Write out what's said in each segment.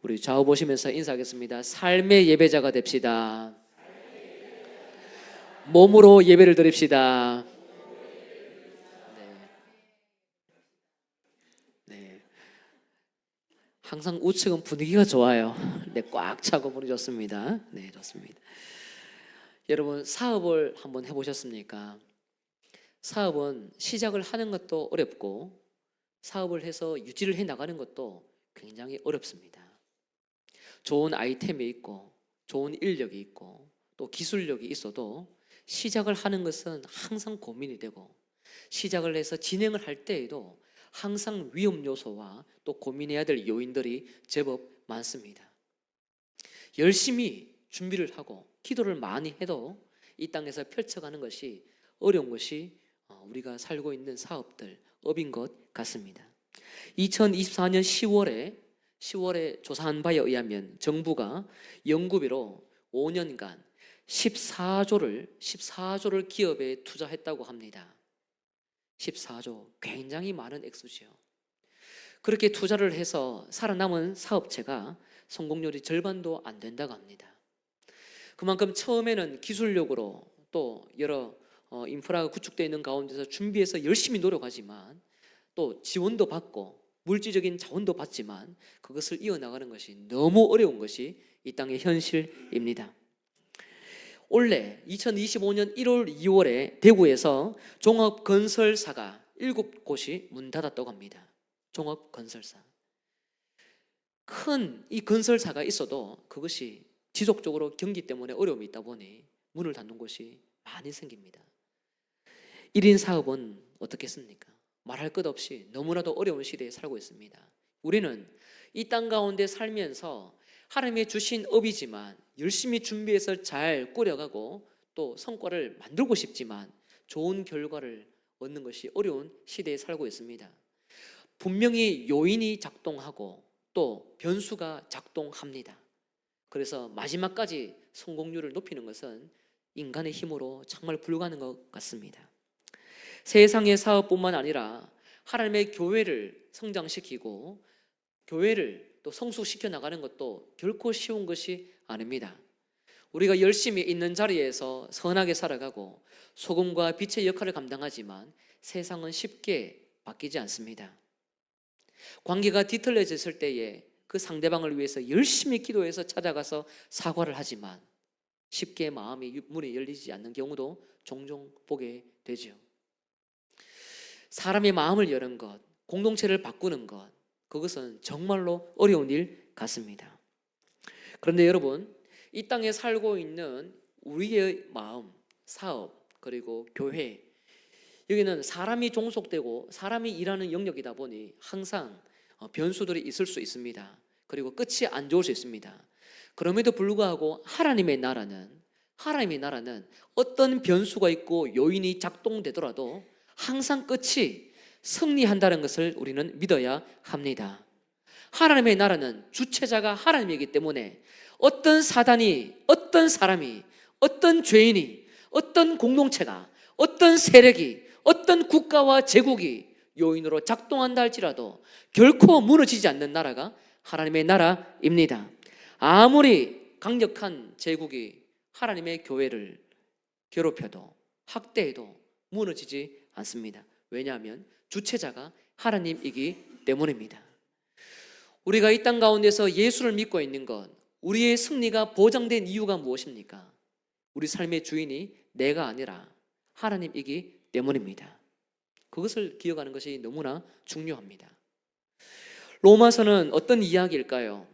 우리 좌우 보시면서 인사하겠습니다. 삶의 예배자가 됩시다. 몸으로 예배를 드립시다. 네. 항상 우측은 분위기가 좋아요. 네, 꽉 차고 분위기 좋습니다. 네, 좋습니다. 여러분, 사업을 한번 해보셨습니까? 사업은 시작을 하는 것도 어렵고 사업을 해서 유지를 해 나가는 것도 굉장히 어렵습니다. 좋은 아이템이 있고 좋은 인력이 있고 또 기술력이 있어도 시작을 하는 것은 항상 고민이 되고 시작을 해서 진행을 할 때에도 항상 위험 요소와 또 고민해야 될 요인들이 제법 많습니다. 열심히 준비를 하고 기도를 많이 해도 이 땅에서 펼쳐가는 것이 어려운 것이 우리가 살고 있는 사업들, 업인 것 같습니다. 2024년 10월에 조사한 바에 의하면 정부가 연구비로 5년간 14조를 기업에 투자했다고 합니다. 14조, 굉장히 많은 액수죠. 그렇게 투자를 해서 살아남은 사업체가 성공률이 절반도 안 된다고 합니다. 그만큼 처음에는 기술력으로 또 여러 인프라가 구축되어 있는 가운데서 준비해서 열심히 노력하지만 또 지원도 받고 물질적인 자원도 받지만 그것을 이어나가는 것이 너무 어려운 것이 이 땅의 현실입니다. 올해 2025년 1월, 2월에 대구에서 종합건설사가 7곳이 문 닫았다고 합니다. 종합건설사. 큰 이 건설사가 있어도 그것이 지속적으로 경기 때문에 어려움이 있다 보니 문을 닫는 곳이 많이 생깁니다. 1인 사업은 어떻겠습니까? 말할 것 없이 너무나도 어려운 시대에 살고 있습니다. 우리는 이 땅 가운데 살면서 하나님이 주신 업이지만 열심히 준비해서 잘 꾸려가고 또 성과를 만들고 싶지만 좋은 결과를 얻는 것이 어려운 시대에 살고 있습니다. 분명히 요인이 작동하고 또 변수가 작동합니다. 그래서 마지막까지 성공률을 높이는 것은 인간의 힘으로 정말 불가능한 것 같습니다. 세상의 사업뿐만 아니라 하나님의 교회를 성장시키고 교회를 또 성숙시켜 나가는 것도 결코 쉬운 것이 아닙니다. 우리가 열심히 있는 자리에서 선하게 살아가고 소금과 빛의 역할을 감당하지만 세상은 쉽게 바뀌지 않습니다. 관계가 뒤틀려졌을 때에 그 상대방을 위해서 열심히 기도해서 찾아가서 사과를 하지만 쉽게 문이 열리지 않는 경우도 종종 보게 되죠. 사람의 마음을 여는 것, 공동체를 바꾸는 것, 그것은 정말로 어려운 일 같습니다. 그런데 여러분, 이 땅에 살고 있는 우리의 마음, 사업, 그리고 교회, 여기는 사람이 종속되고 사람이 일하는 영역이다 보니 항상 변수들이 있을 수 있습니다. 그리고 끝이 안 좋을 수 있습니다. 그럼에도 불구하고 하나님의 나라는 어떤 변수가 있고 요인이 작동되더라도 항상 끝이 승리한다는 것을 우리는 믿어야 합니다. 하나님의 나라는 주체자가 하나님이기 때문에 어떤 사단이, 어떤 사람이, 어떤 죄인이, 어떤 공동체가, 어떤 세력이, 어떤 국가와 제국이 요인으로 작동한다 할지라도 결코 무너지지 않는 나라가 하나님의 나라입니다. 아무리 강력한 제국이 하나님의 교회를 괴롭혀도 학대해도 무너지지 않습니다. 왜냐하면 주체자가 하나님이기 때문입니다. 우리가 이 땅 가운데서 예수를 믿고 있는 것, 우리의 승리가 보장된 이유가 무엇입니까? 우리 삶의 주인이 내가 아니라 하나님이기 때문입니다. 그것을 기억하는 것이 너무나 중요합니다. 로마서는 어떤 이야기일까요?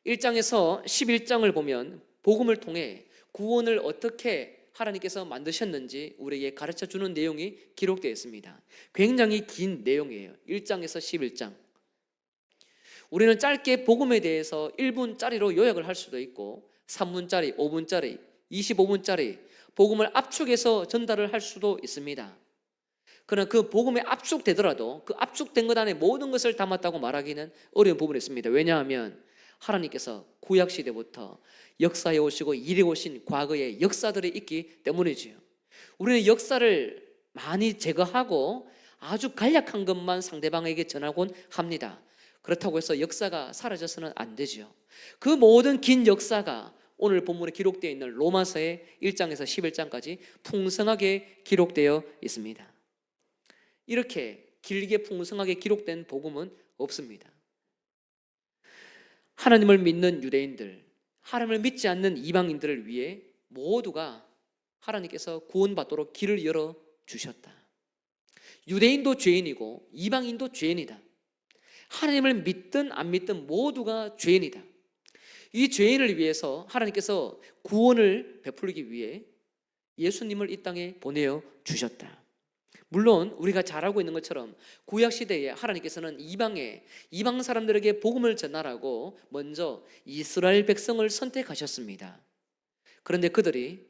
1장에서 11장을 보면 복음을 통해 구원을 어떻게 하나님께서 만드셨는지 우리에게 가르쳐 주는 내용이 기록되어 있습니다. 굉장히 긴 내용이에요. 1장에서 11장. 우리는 짧게 복음에 대해서 1분짜리로 요약을 할 수도 있고 3분짜리, 5분짜리, 25분짜리 복음을 압축해서 전달을 할 수도 있습니다. 그러나 그 복음에 압축되더라도 그 압축된 것 안에 모든 것을 담았다고 말하기는 어려운 부분이 있습니다. 왜냐하면 하나님께서 구약시대부터 역사해 오시고 이래 오신 과거의 역사들이 있기 때문이지요. 우리는 역사를 많이 제거하고 아주 간략한 것만 상대방에게 전하곤 합니다. 그렇다고 해서 역사가 사라져서는 안 되죠. 그 모든 긴 역사가 오늘 본문에 기록되어 있는 로마서의 1장에서 11장까지 풍성하게 기록되어 있습니다. 이렇게 길게 풍성하게 기록된 복음은 없습니다. 하나님을 믿는 유대인들, 하나님을 믿지 않는 이방인들을 위해 모두가 하나님께서 구원받도록 길을 열어주셨다. 유대인도 죄인이고 이방인도 죄인이다. 하나님을 믿든 안 믿든 모두가 죄인이다. 이 죄인을 위해서 하나님께서 구원을 베풀기 위해 예수님을 이 땅에 보내어 주셨다. 물론 우리가 잘 알고 있는 것처럼 구약시대에 하나님께서는 이방 사람들에게 복음을 전하라고 먼저 이스라엘 백성을 선택하셨습니다. 그런데 그들이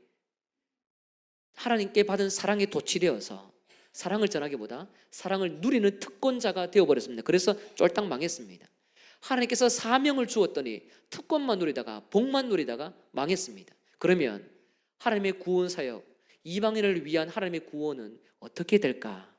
하나님께 받은 사랑에 도취되어서 사랑을 전하기보다 사랑을 누리는 특권자가 되어버렸습니다. 그래서 쫄딱 망했습니다. 하나님께서 사명을 주었더니 특권만 누리다가 복만 누리다가 망했습니다. 그러면 하나님의 구원 사역, 이방인을 위한 하나님의 구원은 어떻게 될까?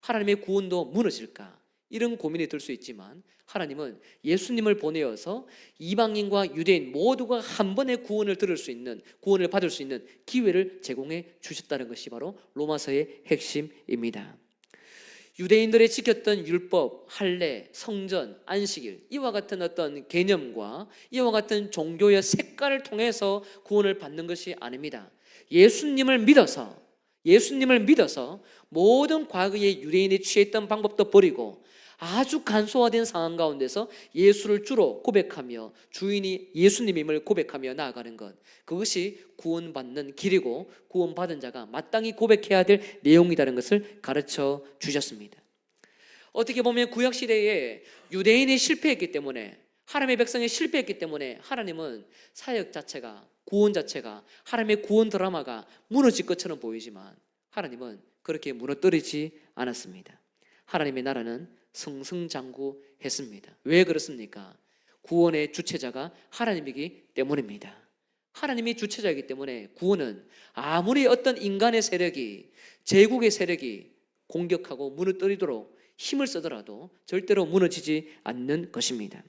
하나님의 구원도 무너질까? 이런 고민이 들 수 있지만 하나님은 예수님을 보내어서 이방인과 유대인 모두가 한 번에 구원을 받을 수 있는 기회를 제공해 주셨다는 것이 바로 로마서의 핵심입니다. 유대인들이 지켰던 율법, 할례, 성전, 안식일, 이와 같은 어떤 개념과 이와 같은 종교의 색깔을 통해서 구원을 받는 것이 아닙니다. 예수님을 믿어서 모든 과거의 유대인이 취했던 방법도 버리고 아주 간소화된 상황 가운데서 예수를 주로 고백하며 주인이 예수님임을 고백하며 나아가는 것, 그것이 구원받는 길이고 구원받은 자가 마땅히 고백해야 될 내용이라는 것을 가르쳐 주셨습니다. 어떻게 보면 구약시대에 유대인이 실패했기 때문에, 하나님의 백성이 실패했기 때문에 하나님은 사역 자체가, 구원 자체가, 하나님의 구원 드라마가 무너질 것처럼 보이지만 하나님은 그렇게 무너뜨리지 않았습니다. 하나님의 나라는 승승장구했습니다. 왜 그렇습니까? 구원의 주체자가 하나님이기 때문입니다. 하나님이 주체자이기 때문에 구원은 아무리 어떤 인간의 세력이, 제국의 세력이 공격하고 무너뜨리도록 힘을 쓰더라도 절대로 무너지지 않는 것입니다.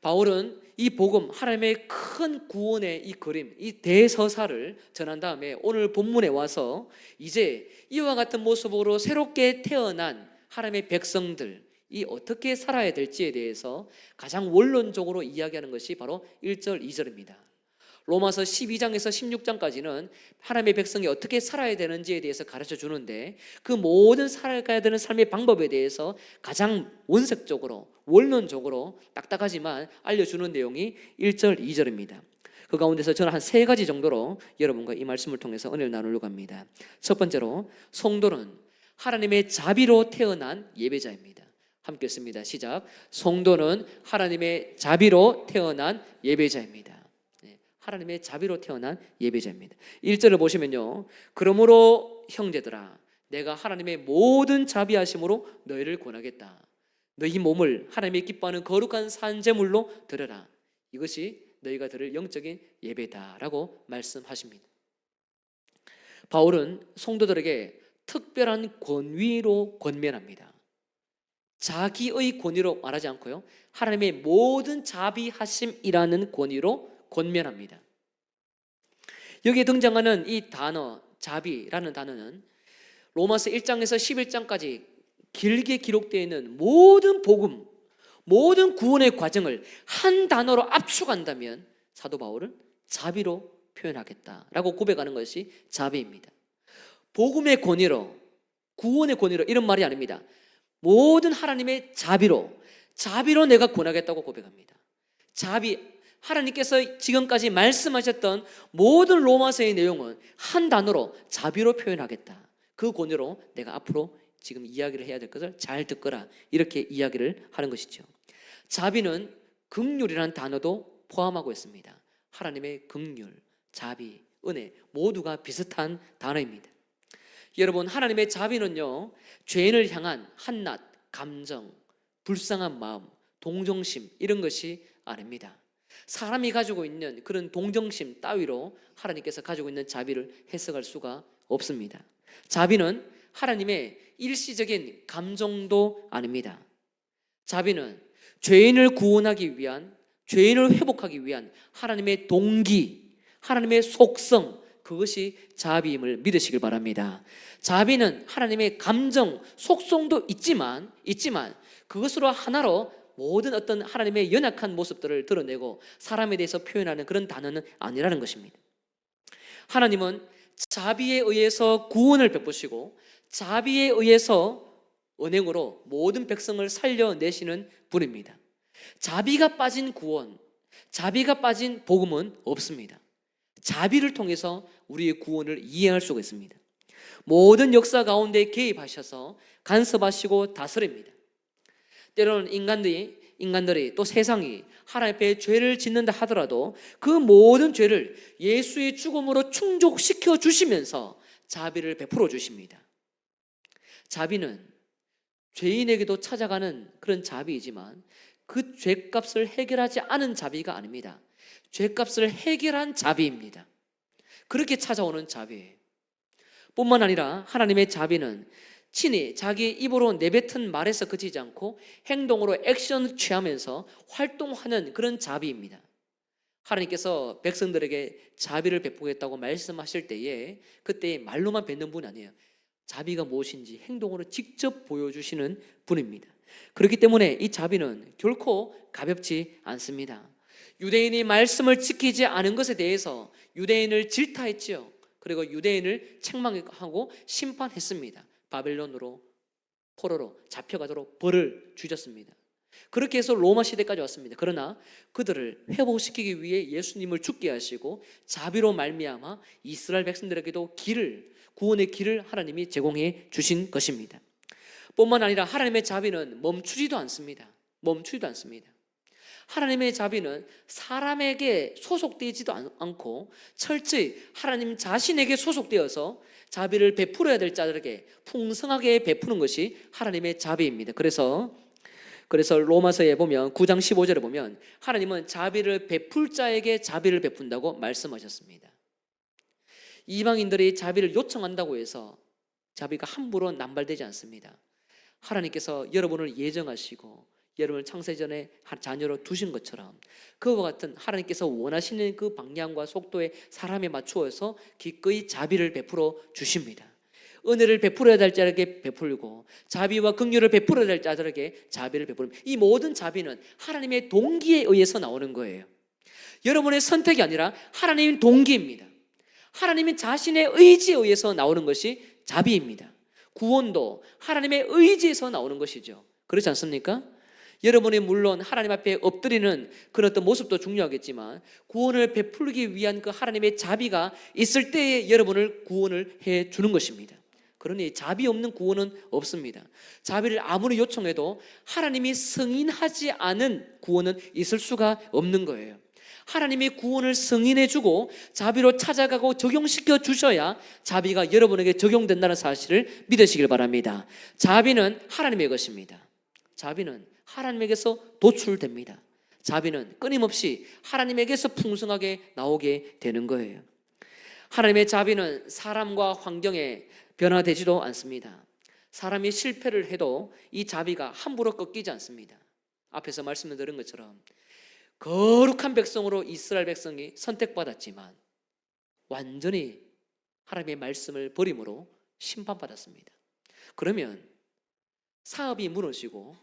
바울은 이 복음, 하나님의 큰 구원의 이 그림, 이 대서사를 전한 다음에 오늘 본문에 와서 이제 이와 같은 모습으로 새롭게 태어난 하나님의 백성들이 어떻게 살아야 될지에 대해서 가장 원론적으로 이야기하는 것이 바로 1절, 2절입니다. 로마서 12장에서 16장까지는 하나님의 백성이 어떻게 살아야 되는지에 대해서 가르쳐 주는데, 그 모든 살아가야 되는 삶의 방법에 대해서 가장 원색적으로, 원론적으로 딱딱하지만 알려주는 내용이 1절, 2절입니다. 그 가운데서 저는 한 3가지 정도로 여러분과 이 말씀을 통해서 은혜를 나누려고 합니다. 첫 번째로, 성도는 하나님의 자비로 태어난 예배자입니다. 함께 읽습니다. 시작. 성도는 하나님의 자비로 태어난 예배자입니다. 하나님의 자비로 태어난 예배자입니다. 1절을 보시면요, 그러므로 형제들아, 내가 하나님의 모든 자비하심으로 너희를 권하겠다. 너희 몸을 하나님이 기뻐하는 거룩한 산제물로 드려라. 이것이 너희가 드릴 영적인 예배다라고 말씀하십니다. 바울은 성도들에게 특별한 권위로 권면합니다. 자기의 권위로 말하지 않고요, 하나님의 모든 자비하심이라는 권위로 권면합니다. 여기에 등장하는 이 단어, 자비라는 단어는 로마서 1장에서 11장까지 길게 기록되어 있는 모든 복음, 모든 구원의 과정을 한 단어로 압축한다면 사도 바울은 자비로 표현하겠다라고 고백하는 것이 자비입니다. 복음의 권위로, 구원의 권위로, 이런 말이 아닙니다. 모든 하나님의 자비로 내가 권하겠다고 고백합니다. 자비, 하나님께서 지금까지 말씀하셨던 모든 로마서의 내용은 한 단어로 자비로 표현하겠다. 그 권위로 내가 앞으로 지금 이야기를 해야 될 것을 잘 듣거라, 이렇게 이야기를 하는 것이죠. 자비는 긍휼이라는 단어도 포함하고 있습니다. 하나님의 긍휼, 자비, 은혜 모두가 비슷한 단어입니다. 여러분, 하나님의 자비는요, 죄인을 향한 한낱 감정, 불쌍한 마음, 동정심, 이런 것이 아닙니다. 사람이 가지고 있는 그런 동정심 따위로 하나님께서 가지고 있는 자비를 해석할 수가 없습니다. 자비는 하나님의 일시적인 감정도 아닙니다. 자비는 죄인을 구원하기 위한, 죄인을 회복하기 위한 하나님의 동기, 하나님의 속성, 그것이 자비임을 믿으시길 바랍니다. 자비는 하나님의 감정, 속성도 있지만 그것으로 하나로 모든 어떤 하나님의 연약한 모습들을 드러내고 사람에 대해서 표현하는 그런 단어는 아니라는 것입니다. 하나님은 자비에 의해서 구원을 베푸시고 자비에 의해서 은행으로 모든 백성을 살려내시는 분입니다. 자비가 빠진 구원, 자비가 빠진 복음은 없습니다. 자비를 통해서 우리의 구원을 이해할 수가 있습니다. 모든 역사 가운데 개입하셔서 간섭하시고 다스립니다. 때로는 인간들이 또 세상이 하나님 앞에 죄를 짓는다 하더라도 그 모든 죄를 예수의 죽음으로 충족시켜 주시면서 자비를 베풀어 주십니다. 자비는 죄인에게도 찾아가는 그런 자비이지만 그 죄값을 해결하지 않은 자비가 아닙니다. 죄값을 해결한 자비입니다. 그렇게 찾아오는 자비예요. 뿐만 아니라 하나님의 자비는 친히 자기 입으로 내뱉은 말에서 그치지 않고 행동으로 액션을 취하면서 활동하는 그런 자비입니다. 하나님께서 백성들에게 자비를 베푸겠다고 말씀하실 때에 그때 말로만 뱉는 분이 아니에요. 자비가 무엇인지 행동으로 직접 보여주시는 분입니다. 그렇기 때문에 이 자비는 결코 가볍지 않습니다. 유대인이 말씀을 지키지 않은 것에 대해서 유대인을 질타했지요. 그리고 유대인을 책망하고 심판했습니다. 바벨론으로 포로로 잡혀가도록 벌을 주셨습니다. 그렇게 해서 로마 시대까지 왔습니다. 그러나 그들을 회복시키기 위해 예수님을 죽게 하시고 자비로 말미암아 이스라엘 백성들에게도 구원의 길을 하나님이 제공해 주신 것입니다. 뿐만 아니라 하나님의 자비는 멈추지도 않습니다. 하나님의 자비는 사람에게 소속되지도 않고 철저히 하나님 자신에게 소속되어서 자비를 베풀어야 될 자들에게 풍성하게 베푸는 것이 하나님의 자비입니다. 그래서 로마서에 보면 9장 15절에 보면 하나님은 자비를 베풀 자에게 자비를 베푼다고 말씀하셨습니다. 이방인들이 자비를 요청한다고 해서 자비가 함부로 남발되지 않습니다. 하나님께서 여러분을 예정하시고 여러분을 창세전에 자녀로 두신 것처럼 그와 같은 하나님께서 원하시는 그 방향과 속도에 사람에 맞추어서 기꺼이 자비를 베풀어 주십니다. 은혜를 베풀어야 될 자에게 베풀고 자비와 긍휼을 베풀어야 될 자들에게 자비를 베푸는 이 모든 자비는 하나님의 동기에 의해서 나오는 거예요. 여러분의 선택이 아니라 하나님의 동기입니다. 하나님의 자신의 의지에 의해서 나오는 것이 자비입니다. 구원도 하나님의 의지에서 나오는 것이죠. 그렇지 않습니까? 여러분이 물론 하나님 앞에 엎드리는 그런 어떤 모습도 중요하겠지만 구원을 베풀기 위한 그 하나님의 자비가 있을 때에 여러분을 구원을 해 주는 것입니다. 그러니 자비 없는 구원은 없습니다. 자비를 아무리 요청해도 하나님이 승인하지 않은 구원은 있을 수가 없는 거예요. 하나님이 구원을 승인해 주고 자비로 찾아가고 적용시켜 주셔야 자비가 여러분에게 적용된다는 사실을 믿으시길 바랍니다. 자비는 하나님의 것입니다. 자비는 하나님에게서 도출됩니다. 자비는 끊임없이 하나님에게서 풍성하게 나오게 되는 거예요. 하나님의 자비는 사람과 환경에 변화되지도 않습니다. 사람이 실패를 해도 이 자비가 함부로 꺾이지 않습니다. 앞에서 말씀을 드린 것처럼 거룩한 백성으로 이스라엘 백성이 선택받았지만 완전히 하나님의 말씀을 버림으로 심판받았습니다. 그러면 사업이 무너지고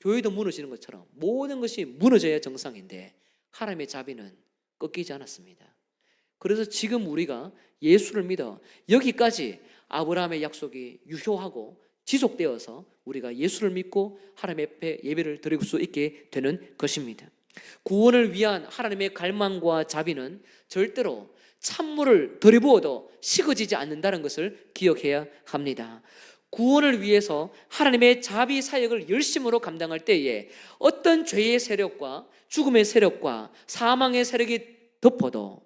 교회도 무너지는 것처럼 모든 것이 무너져야 정상인데 하나님의 자비는 꺾이지 않았습니다. 그래서 지금 우리가 예수를 믿어 여기까지 아브라함의 약속이 유효하고 지속되어서 우리가 예수를 믿고 하나님 앞에 예배를 드릴 수 있게 되는 것입니다. 구원을 위한 하나님의 갈망과 자비는 절대로 찬물을 들이부어도 식어지지 않는다는 것을 기억해야 합니다. 구원을 위해서 하나님의 자비 사역을 열심으로 감당할 때에 어떤 죄의 세력과 죽음의 세력과 사망의 세력이 덮쳐도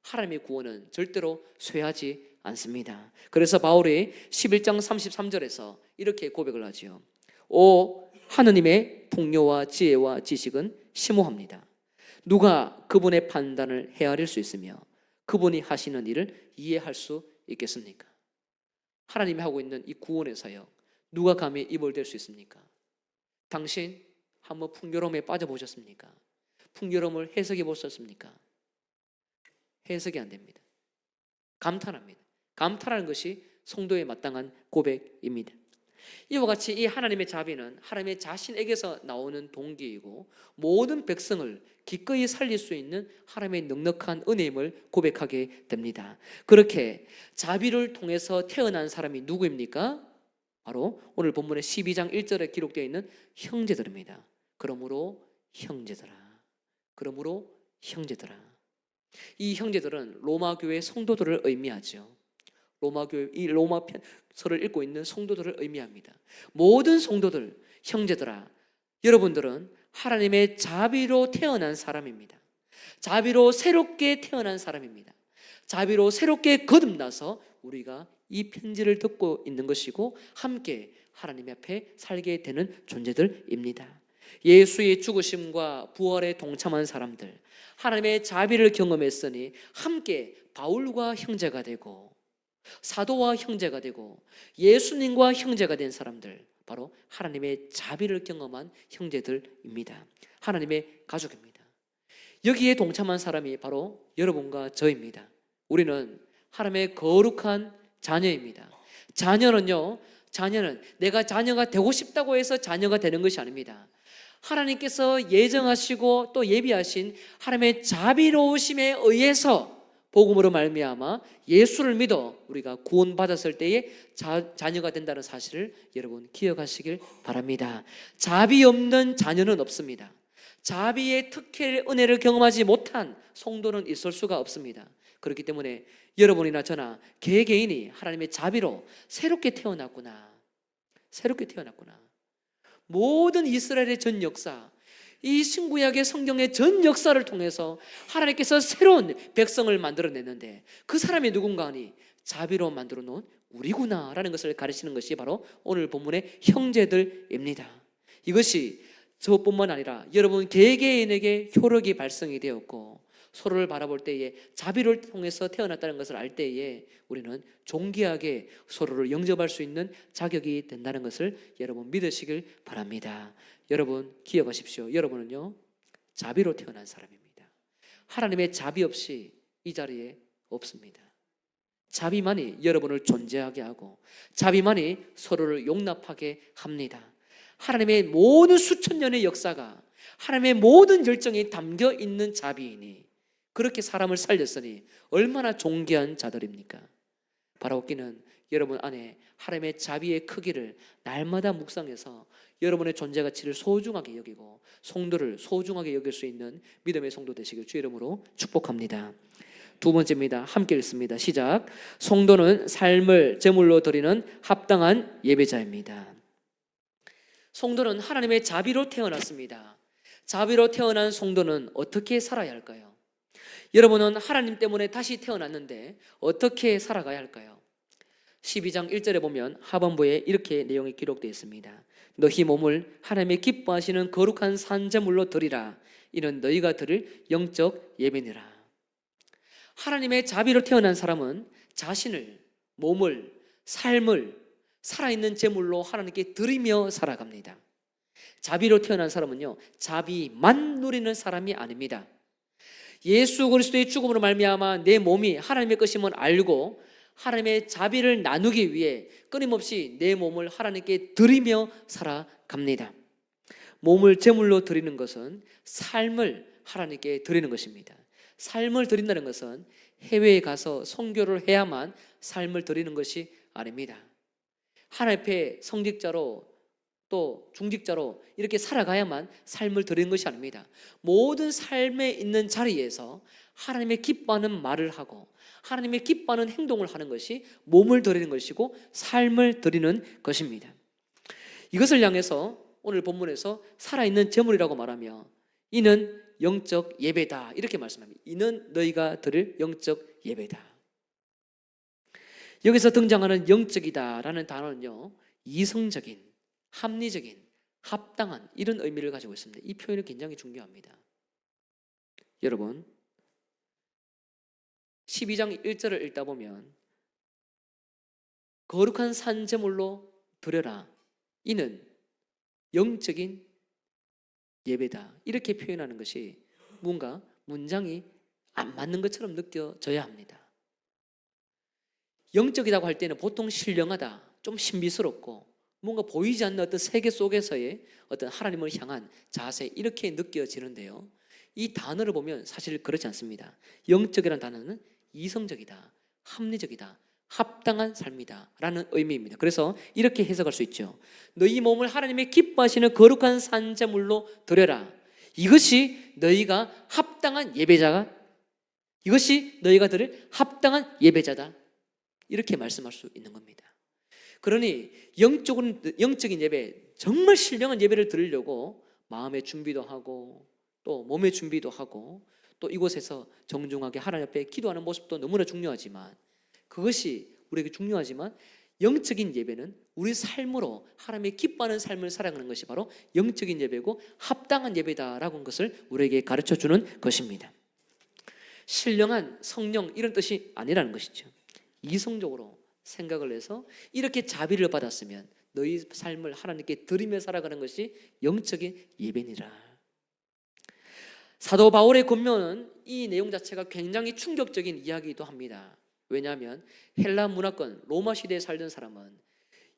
하나님의 구원은 절대로 쇠하지 않습니다. 그래서 바울이 11장 33절에서 이렇게 고백을 하지요. 오 하느님의 풍요와 지혜와 지식은 심오합니다. 누가 그분의 판단을 헤아릴 수 있으며 그분이 하시는 일을 이해할 수 있겠습니까? 하나님이 하고 있는 이 구원의 사역 누가 감히 입을 댈 수 있습니까? 당신 한번 풍요로움에 빠져보셨습니까? 풍요로움을 해석해 보셨습니까? 해석이 안 됩니다. 감탄합니다. 감탄하는 것이 성도에 마땅한 고백입니다. 이와 같이 이 하나님의 자비는 하나님의 자신에게서 나오는 동기이고 모든 백성을 기꺼이 살릴 수 있는 하나님의 넉넉한 은혜임을 고백하게 됩니다. 그렇게 자비를 통해서 태어난 사람이 누구입니까? 바로 오늘 본문의 12장 1절에 기록되어 있는 형제들입니다. 그러므로 형제들아. 이 형제들은 로마 교회 성도들을 의미하죠. 로마 교회 이 로마 편서를 읽고 있는 성도들을 의미합니다. 모든 성도들, 형제들아, 여러분들은 하나님의 자비로 태어난 사람입니다. 자비로 새롭게 태어난 사람입니다. 자비로 새롭게 거듭나서 우리가 이 편지를 듣고 있는 것이고 함께 하나님 앞에 살게 되는 존재들입니다. 예수의 죽으심과 부활에 동참한 사람들, 하나님의 자비를 경험했으니 함께 바울과 형제가 되고 사도와 형제가 되고 예수님과 형제가 된 사람들, 바로 하나님의 자비를 경험한 형제들입니다. 하나님의 가족입니다. 여기에 동참한 사람이 바로 여러분과 저입니다. 우리는 하나님의 거룩한 자녀입니다. 자녀는 내가 자녀가 되고 싶다고 해서 자녀가 되는 것이 아닙니다. 하나님께서 예정하시고 또 예비하신 하나님의 자비로우심에 의해서 복음으로 말미암아 예수를 믿어 우리가 구원받았을 때에 자녀가 된다는 사실을 여러분 기억하시길 바랍니다. 자비 없는 자녀는 없습니다. 자비의 특혜를 은혜를 경험하지 못한 성도는 있을 수가 없습니다. 그렇기 때문에 여러분이나 저나 개개인이 하나님의 자비로 새롭게 태어났구나. 모든 이스라엘의 전 역사, 이 신구약의 성경의 전 역사를 통해서 하나님께서 새로운 백성을 만들어냈는데 그 사람이 누군가 하니 자비로 만들어 놓은 우리구나라는 것을 가르치는 것이 바로 오늘 본문의 형제들입니다. 이것이 저뿐만 아니라 여러분 개개인에게 효력이 발생이 되었고 서로를 바라볼 때에 자비를 통해서 태어났다는 것을 알 때에 우리는 존귀하게 서로를 영접할 수 있는 자격이 된다는 것을 여러분 믿으시길 바랍니다. 여러분 기억하십시오. 여러분은요 자비로 태어난 사람입니다. 하나님의 자비 없이 이 자리에 없습니다. 자비만이 여러분을 존재하게 하고 자비만이 서로를 용납하게 합니다. 하나님의 모든 수천 년의 역사가 하나님의 모든 열정이 담겨 있는 자비이니 그렇게 사람을 살렸으니 얼마나 존귀한 자들입니까? 바라옵기는 여러분 안에 하나님의 자비의 크기를 날마다 묵상해서 여러분의 존재 가치를 소중하게 여기고 성도를 소중하게 여길 수 있는 믿음의 성도 되시길 주의 이름으로 축복합니다. 두 번째입니다. 함께 읽습니다. 시작. 성도는 삶을 제물로 드리는 합당한 예배자입니다. 성도는 하나님의 자비로 태어났습니다. 자비로 태어난 성도는 어떻게 살아야 할까요? 여러분은 하나님 때문에 다시 태어났는데 어떻게 살아가야 할까요? 12장 1절에 보면 하반부에 이렇게 내용이 기록되어 있습니다. 너희 몸을 하나님의 기뻐하시는 거룩한 산제물로 드리라. 이는 너희가 드릴 영적 예배니라. 하나님의 자비로 태어난 사람은 자신을, 몸을, 삶을 살아있는 제물로 하나님께 드리며 살아갑니다. 자비로 태어난 사람은요 자비만 누리는 사람이 아닙니다. 예수 그리스도의 죽음으로 말미암아 내 몸이 하나님의 것임을 알고 하나님의 자비를 나누기 위해 끊임없이 내 몸을 하나님께 드리며 살아갑니다. 몸을 제물로 드리는 것은 삶을 하나님께 드리는 것입니다. 삶을 드린다는 것은 해외에 가서 선교를 해야만 삶을 드리는 것이 아닙니다. 하나님 앞에 성직자로 또 중직자로 이렇게 살아가야만 삶을 드리는 것이 아닙니다. 모든 삶에 있는 자리에서 하나님의 기뻐하는 말을 하고 하나님의 기뻐하는 행동을 하는 것이 몸을 드리는 것이고 삶을 드리는 것입니다. 이것을 향해서 오늘 본문에서 살아있는 제물이라고 말하며 이는 영적 예배다 이렇게 말씀합니다. 이는 너희가 드릴 영적 예배다. 여기서 등장하는 영적이다라는 단어는요 이성적인, 합리적인, 합당한 이런 의미를 가지고 있습니다. 이 표현이 굉장히 중요합니다. 여러분 12장 1절을 읽다 보면 거룩한 산제물로 드려라 이는 영적인 예배다. 이렇게 표현하는 것이 뭔가 문장이 안 맞는 것처럼 느껴져야 합니다. 영적이라고 할 때는 보통 신령하다, 좀 신비스럽고 뭔가 보이지 않는 어떤 세계 속에서의 어떤 하나님을 향한 자세, 이렇게 느껴지는데요, 이 단어를 보면 사실 그렇지 않습니다. 영적이라는 단어는 이성적이다, 합리적이다, 합당한 삶이다 라는 의미입니다. 그래서 이렇게 해석할 수 있죠. 너희 몸을 하나님의 기뻐하시는 거룩한 산제물로 드려라. 이것이 너희가 합당한 예배자가, 이것이 너희가 드릴 합당한 예배자다, 이렇게 말씀할 수 있는 겁니다. 그러니 영적인 예배, 정말 신령한 예배를 드리려고 마음의 준비도 하고 또 몸의 준비도 하고 또 이곳에서 정중하게 하나님 앞에 기도하는 모습도 너무나 중요하지만, 그것이 우리에게 중요하지만 영적인 예배는 우리 삶으로 하나님의 기뻐하는 삶을 살아가는 것이 바로 영적인 예배고 합당한 예배다라고 하는 것을 우리에게 가르쳐주는 것입니다. 신령한, 성령 이런 뜻이 아니라는 것이죠. 이성적으로 생각을 해서 이렇게 자비를 받았으면 너희 삶을 하나님께 드리며 살아가는 것이 영적인 예배니라. 사도 바울의 권면은 이 내용 자체가 굉장히 충격적인 이야기이기도 합니다. 왜냐하면 헬라 문화권, 로마 시대에 살던 사람은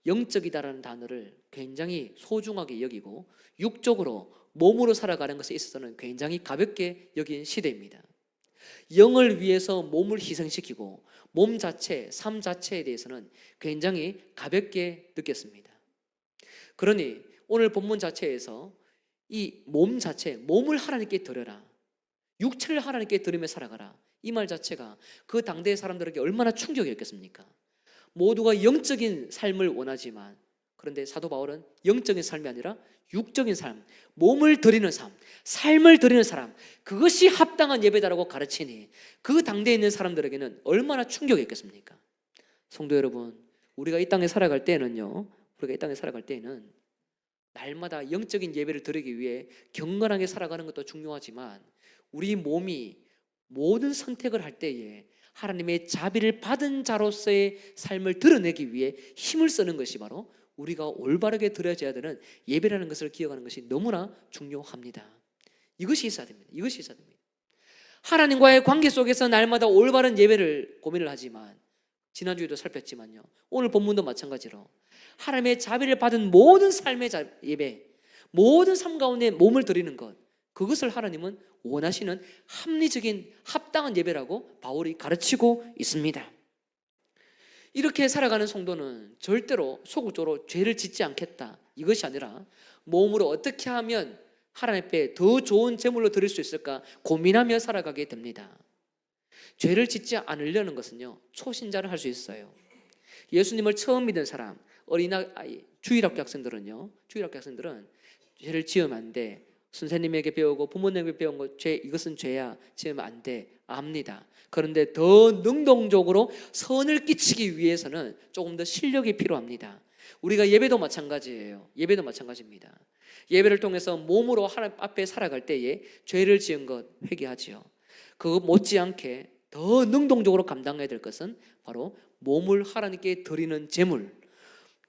영적이다라는 단어를 굉장히 소중하게 여기고 육적으로 몸으로 살아가는 것에 있어서는 굉장히 가볍게 여긴 시대입니다. 영을 위해서 몸을 희생시키고 몸 자체, 삶 자체에 대해서는 굉장히 가볍게 느꼈습니다. 그러니 오늘 본문 자체에서 이 몸 자체, 몸을 하나님께 드려라, 육체를 하나님께 드리며 살아가라, 이 말 자체가 그 당대의 사람들에게 얼마나 충격이었겠습니까? 모두가 영적인 삶을 원하지만, 그런데 사도 바울은 영적인 삶이 아니라 육적인 삶, 몸을 드리는 삶, 삶을 드리는 사람, 그것이 합당한 예배다라고 가르치니 그 당대에 있는 사람들에게는 얼마나 충격이었겠습니까? 성도 여러분, 우리가 이 땅에 살아갈 때는요, 우리가 이 땅에 살아갈 때는 날마다 영적인 예배를 드리기 위해 경건하게 살아가는 것도 중요하지만, 우리 몸이 모든 선택을 할 때에 하나님의 자비를 받은 자로서의 삶을 드러내기 위해 힘을 쓰는 것이 바로 우리가 올바르게 드려져야 되는 예배라는 것을 기억하는 것이 너무나 중요합니다. 이것이 있어야 됩니다. 이것이 있어야 됩니다. 하나님과의 관계 속에서 날마다 올바른 예배를 고민을 하지만, 지난주에도 살폈지만요, 오늘 본문도 마찬가지로 하나님의 자비를 받은 모든 삶의 예배, 모든 삶 가운데 몸을 드리는 것, 그것을 하나님은 원하시는 합리적인 합당한 예배라고 바울이 가르치고 있습니다. 이렇게 살아가는 성도는 절대로 소극적으로 죄를 짓지 않겠다, 이것이 아니라 몸으로 어떻게 하면 하나님 앞에 더 좋은 제물로 드릴 수 있을까 고민하며 살아가게 됩니다. 죄를 짓지 않으려는 것은요, 초신자를 할 수 있어요. 예수님을 처음 믿은 사람, 어린아이, 주일학교 학생들은 죄를 지으면 안 돼, 선생님에게 배우고 부모님에게 배운 거, 이것은 죄야, 지으면 안 돼, 압니다. 그런데 더 능동적으로 선을 끼치기 위해서는 조금 더 실력이 필요합니다. 우리가 예배도 마찬가지예요. 예배도 마찬가지입니다. 예배를 통해서 몸으로 하나님 앞에 살아갈 때에 죄를 지은 것 회개하지요. 그거 못지않게 더 능동적으로 감당해야 될 것은 바로 몸을 하나님께 드리는 제물,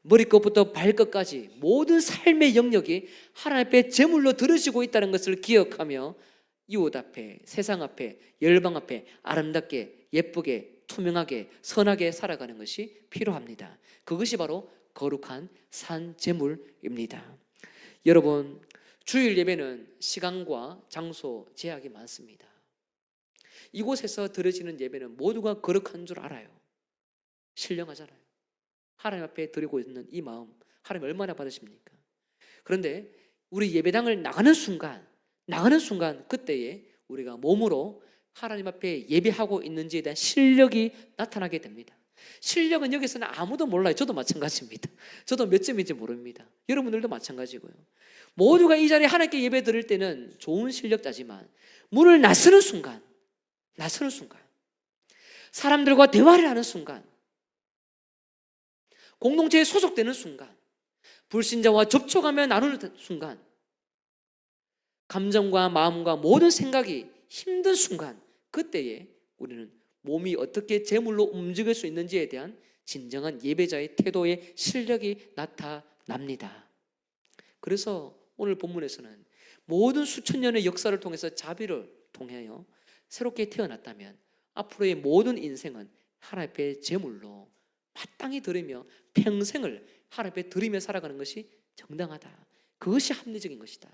머리끝부터 발끝까지 모든 삶의 영역이 하나님 앞에 제물로 드려지고 있다는 것을 기억하며 이웃 앞에, 세상 앞에, 열방 앞에 아름답게, 예쁘게, 투명하게, 선하게 살아가는 것이 필요합니다. 그것이 바로 거룩한 산 제물입니다. 여러분, 주일 예배는 시간과 장소 제약이 많습니다. 이곳에서 드려지는 예배는 모두가 거룩한 줄 알아요. 신령하잖아요. 하나님 앞에 드리고 있는 이 마음, 하나님 얼마나 받으십니까? 그런데 우리 예배당을 나가는 순간 그때에 우리가 몸으로 하나님 앞에 예배하고 있는지에 대한 실력이 나타나게 됩니다. 실력은 여기서는 아무도 몰라요. 저도 마찬가지입니다. 저도 몇 점인지 모릅니다. 여러분들도 마찬가지고요. 모두가 이 자리에 하나님께 예배 드릴 때는 좋은 실력자지만 문을 나서는 순간, 사람들과 대화를 하는 순간, 공동체에 소속되는 순간, 불신자와 접촉하며 나누는 순간, 감정과 마음과 모든 생각이 힘든 순간, 그때에 우리는 몸이 어떻게 제물로 움직일 수 있는지에 대한 진정한 예배자의 태도의 실력이 나타납니다. 그래서 오늘 본문에서는 모든 수천 년의 역사를 통해서 자비를 통하여 새롭게 태어났다면 앞으로의 모든 인생은 하나님 앞에 제물로 마땅히 드리며 평생을 하나님 앞에 드리며 살아가는 것이 정당하다. 그것이 합리적인 것이다.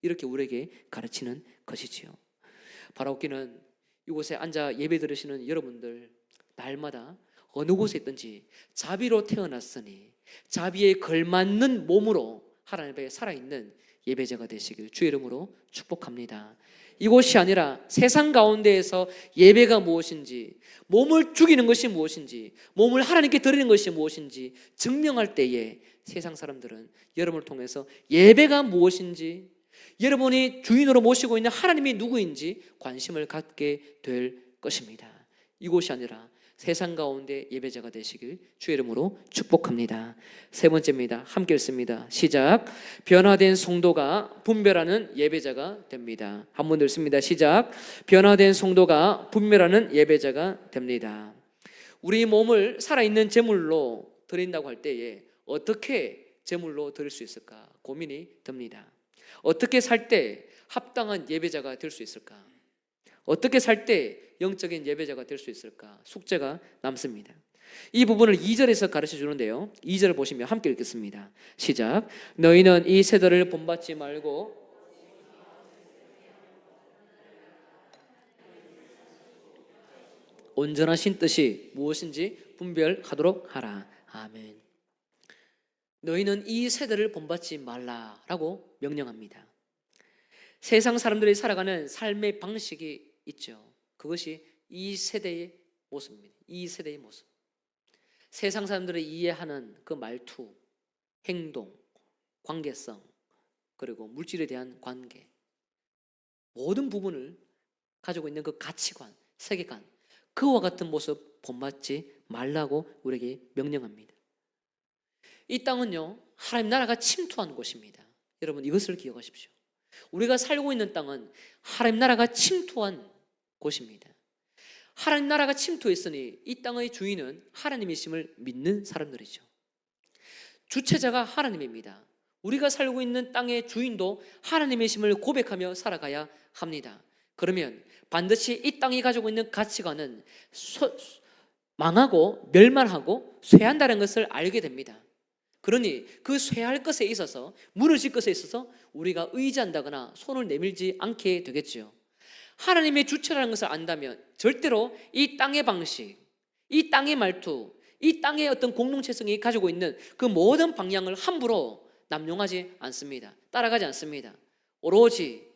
이렇게 우리에게 가르치는 것이지요. 바라옵기는 이곳에 앉아 예배 드리시는 여러분들 날마다 어느 곳에 있든지 자비로 태어났으니 자비에 걸맞는 몸으로 하나님 앞에 살아있는 예배자가 되시길 주의 이름으로 축복합니다. 이곳이 아니라 세상 가운데에서 예배가 무엇인지, 몸을 죽이는 것이 무엇인지, 몸을 하나님께 드리는 것이 무엇인지 증명할 때에 세상 사람들은 여러분을 통해서 예배가 무엇인지, 여러분이 주인으로 모시고 있는 하나님이 누구인지 관심을 갖게 될 것입니다. 이곳이 아니라 세상 가운데 예배자가 되시길 주의 이름으로 축복합니다. 세 번째입니다. 함께 읽습니다. 시작. 변화된 성도가 분별하는 예배자가 됩니다. 한 번 더 읽습니다. 시작. 변화된 성도가 분별하는 예배자가 됩니다. 우리 몸을 살아있는 제물로 드린다고 할 때에 어떻게 제물로 드릴 수 있을까 고민이 듭니다. 어떻게 살 때 합당한 예배자가 될 수 있을까? 어떻게 살 때 영적인 예배자가 될 수 있을까? 숙제가 남습니다. 이 부분을 2절에서 가르쳐 주는데요. 2절을 보시면 함께 읽겠습니다. 시작. 너희는 이 세대를 본받지 말고 온전하신 뜻이 무엇인지 분별하도록 하라. 아멘. 너희는 이 세대를 본받지 말라라고 명령합니다. 세상 사람들이 살아가는 삶의 방식이 있죠. 그것이 이 세대의 모습입니다. 이 세대의 모습. 세상 사람들이 이해하는 그 말투, 행동, 관계성, 그리고 물질에 대한 관계, 모든 부분을 가지고 있는 그 가치관, 세계관, 그와 같은 모습 본받지 말라고 우리에게 명령합니다. 이 땅은요, 하나님 나라가 침투한 곳입니다. 여러분 이것을 기억하십시오. 우리가 살고 있는 땅은 하나님 나라가 침투한 곳입니다. 하나님 나라가 침투했으니 이 땅의 주인은 하나님이심을 믿는 사람들이죠. 주체자가 하나님입니다. 우리가 살고 있는 땅의 주인도 하나님이심을 고백하며 살아가야 합니다. 그러면 반드시 이 땅이 가지고 있는 가치관은 망하고 멸망하고 쇠한다는 것을 알게 됩니다. 그러니 그 쇠할 것에 있어서, 무너질 것에 있어서 우리가 의지한다거나 손을 내밀지 않게 되겠지요. 하나님의 주체라는 것을 안다면 절대로 이 땅의 방식, 이 땅의 말투, 이 땅의 어떤 공동체성이 가지고 있는 그 모든 방향을 함부로 남용하지 않습니다. 따라가지 않습니다. 오로지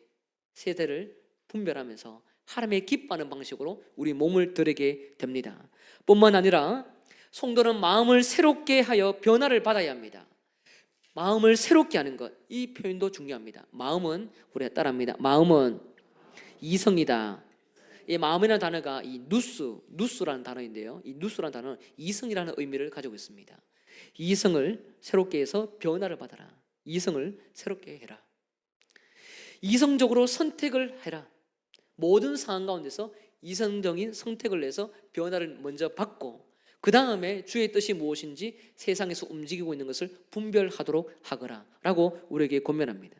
세대를 분별하면서 하나님의 기뻐하는 방식으로 우리 몸을 드리게 됩니다. 뿐만 아니라 성도는 마음을 새롭게 하여 변화를 받아야 합니다. 마음을 새롭게 하는 것, 이 표현도 중요합니다. 마음은, 우리가 따라합니다. 마음은 이성이다. 이 마음이라는 단어가 이 누스라는 단어인데요. 이 누스라는 단어는 이성이라는 의미를 가지고 있습니다. 이성을 새롭게 해서 변화를 받아라. 이성을 새롭게 해라. 이성적으로 선택을 해라. 모든 상황 가운데서 이성적인 선택을 해서 변화를 먼저 받고 그 다음에 주의 뜻이 무엇인지 세상에서 움직이고 있는 것을 분별하도록 하거라 라고 우리에게 권면합니다.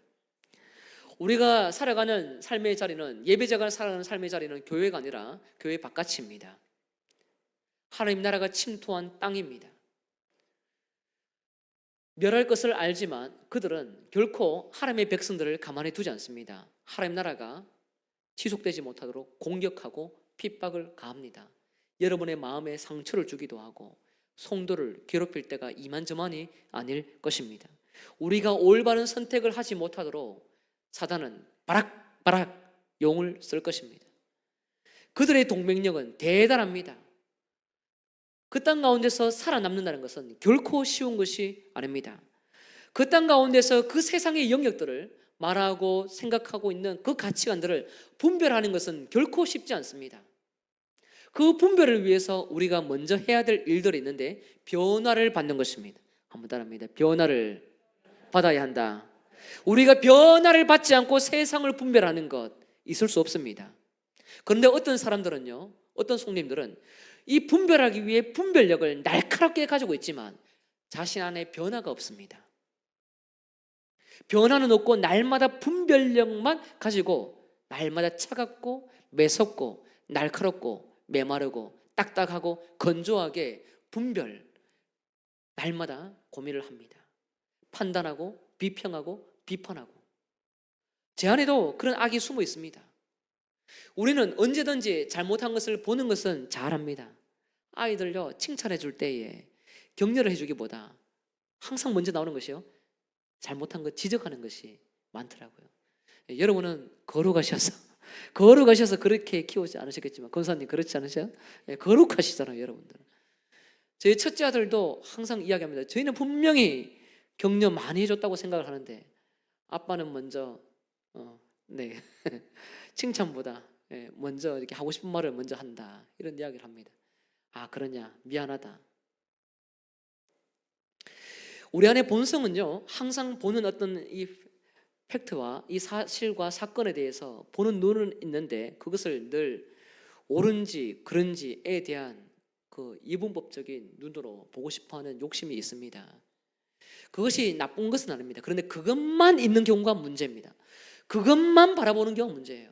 우리가 살아가는 삶의 자리는, 예배자가 살아가는 삶의 자리는 교회가 아니라 교회 바깥입니다. 하나님 나라가 침투한 땅입니다. 멸할 것을 알지만 그들은 결코 하나님의 백성들을 가만히 두지 않습니다. 하나님 나라가 지속되지 못하도록 공격하고 핍박을 가합니다. 여러분의 마음에 상처를 주기도 하고 성도를 괴롭힐 때가 이만저만이 아닐 것입니다. 우리가 올바른 선택을 하지 못하도록 사단은 바락바락 용을 쓸 것입니다. 그들의 동맹력은 대단합니다. 그 땅 가운데서 살아남는다는 것은 결코 쉬운 것이 아닙니다. 그 땅 가운데서 그 세상의 영역들을 말하고 생각하고 있는 그 가치관들을 분별하는 것은 결코 쉽지 않습니다. 그 분별을 위해서 우리가 먼저 해야 될 일들이 있는데 변화를 받는 것입니다. 한번 따라합니다. 변화를 받아야 한다. 우리가 변화를 받지 않고 세상을 분별하는 것 있을 수 없습니다. 그런데 어떤 사람들은요, 어떤 성님들은 이 분별하기 위해 분별력을 날카롭게 가지고 있지만 자신 안에 변화가 없습니다. 변화는 없고 날마다 분별력만 가지고 날마다 차갑고 매섭고 날카롭고 메마르고 딱딱하고 건조하게 분별 날마다 고민을 합니다. 판단하고 비평하고 비판하고 제 안에도 그런 악이 숨어 있습니다. 우리는 언제든지 잘못한 것을 보는 것은 잘합니다. 아이들요 칭찬해 줄 때에 격려를 해주기보다 항상 먼저 나오는 것이요 잘못한 것 지적하는 것이 많더라고요. 여러분은 거룩하셔서 그렇게 키우지 않으셨겠지만 권사님 그렇지 않으셔요? 거룩하시잖아요. 여러분들은. 저희 첫째 아들도 항상 이야기합니다. 저희는 분명히 격려 많이 해줬다고 생각을 하는데 아빠는 먼저 칭찬보다 먼저 이렇게 하고 싶은 말을 먼저 한다, 이런 이야기를 합니다. 아, 그러냐, 미안하다. 우리 안에 본성은요 항상 보는 어떤 이 팩트와 이 사실과 사건에 대해서 보는 눈은 있는데 그것을 늘 옳은지 그른지에 대한 그 이분법적인 눈으로 보고 싶어하는 욕심이 있습니다. 그것이 나쁜 것은 아닙니다. 그런데 그것만 있는 경우가 문제입니다. 그것만 바라보는 경우가 문제예요.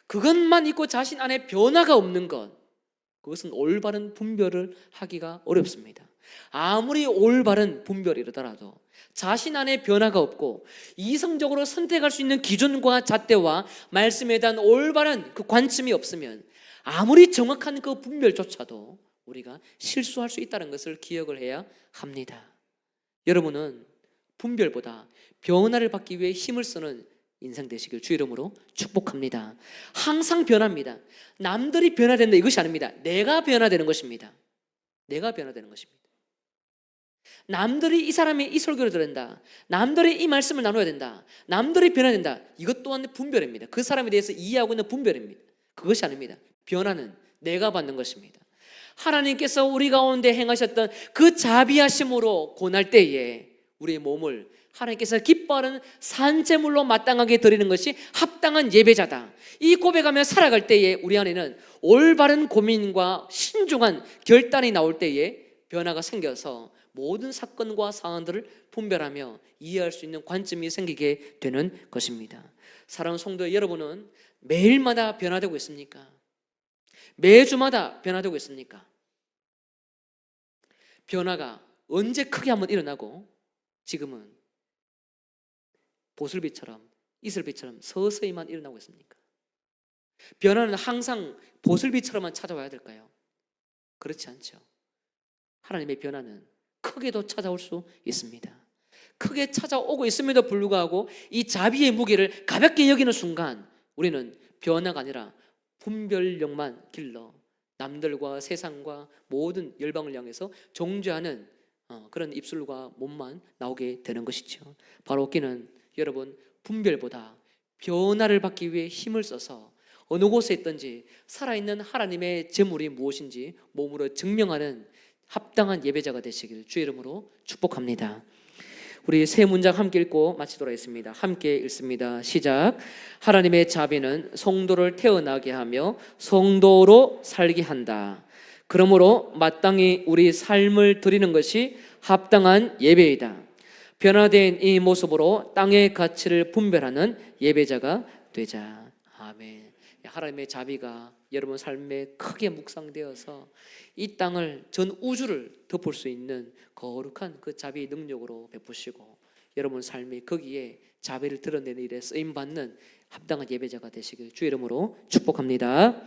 그것만 있고 자신 안에 변화가 없는 것, 그것은 올바른 분별을 하기가 어렵습니다. 아무리 올바른 분별이라더라도 자신 안에 변화가 없고 이성적으로 선택할 수 있는 기준과 잣대와 말씀에 대한 올바른 그 관점이 없으면 아무리 정확한 그 분별조차도 우리가 실수할 수 있다는 것을 기억을 해야 합니다. 여러분은 분별보다 변화를 받기 위해 힘을 쓰는 인생 되시길 주 이름으로 축복합니다. 항상 변합니다. 남들이 변화된다 이것이 아닙니다. 내가 변화되는 것입니다. 내가 변화되는 것입니다. 남들이 이 사람이 이 설교를 들은다, 남들이 이 말씀을 나눠야 된다, 남들이 변화된다, 이것 또한 분별입니다. 그 사람에 대해서 이해하고 있는 분별입니다. 그것이 아닙니다. 변화는 내가 받는 것입니다. 하나님께서 우리 가운데 행하셨던 그 자비하심으로 고날 때에 우리의 몸을 하나님께서 기뻐하는 산제물로 마땅하게 드리는 것이 합당한 예배자다, 이 고백하며 살아갈 때에 우리 안에는 올바른 고민과 신중한 결단이 나올 때에 변화가 생겨서 모든 사건과 상황들을 분별하며 이해할 수 있는 관점이 생기게 되는 것입니다. 사랑하는 성도 여러분은 매일마다 변화되고 있습니까? 매주마다 변화되고 있습니까? 변화가 언제 크게 한번 일어나고 지금은 보슬비처럼 이슬비처럼 서서히만 일어나고 있습니까? 변화는 항상 보슬비처럼만 찾아와야 될까요? 그렇지 않죠. 하나님의 변화는 크게도 찾아올 수 있습니다. 크게 찾아오고 있음에도 불구하고 이 자비의 무게를 가볍게 여기는 순간 우리는 변화가 아니라 분별력만 길러 남들과 세상과 모든 열방을 향해서 정죄하는 그런 입술과 몸만 나오게 되는 것이죠. 바로 웃기는 여러분, 분별보다 변화를 받기 위해 힘을 써서 어느 곳에 있든지 살아있는 하나님의 제물이 무엇인지 몸으로 증명하는 합당한 예배자가 되시길 주 이름으로 축복합니다. 우리 세 문장 함께 읽고 마치도록 하겠습니다. 함께 읽습니다. 시작. 하나님의 자비는 성도를 태어나게 하며 성도로 살게 한다. 그러므로 마땅히 우리 삶을 드리는 것이 합당한 예배이다. 변화된 이 모습으로 땅의 가치를 분별하는 예배자가 되자. 아멘. 하나님의 자비가 여러분 삶에 크게 묵상되어서 이 땅을, 전 우주를 덮을 수 있는 거룩한 그 자비의 능력으로 베푸시고 여러분 삶이 거기에 자비를 드러내는 일에 쓰임받는 합당한 예배자가 되시길 주 이름으로 축복합니다.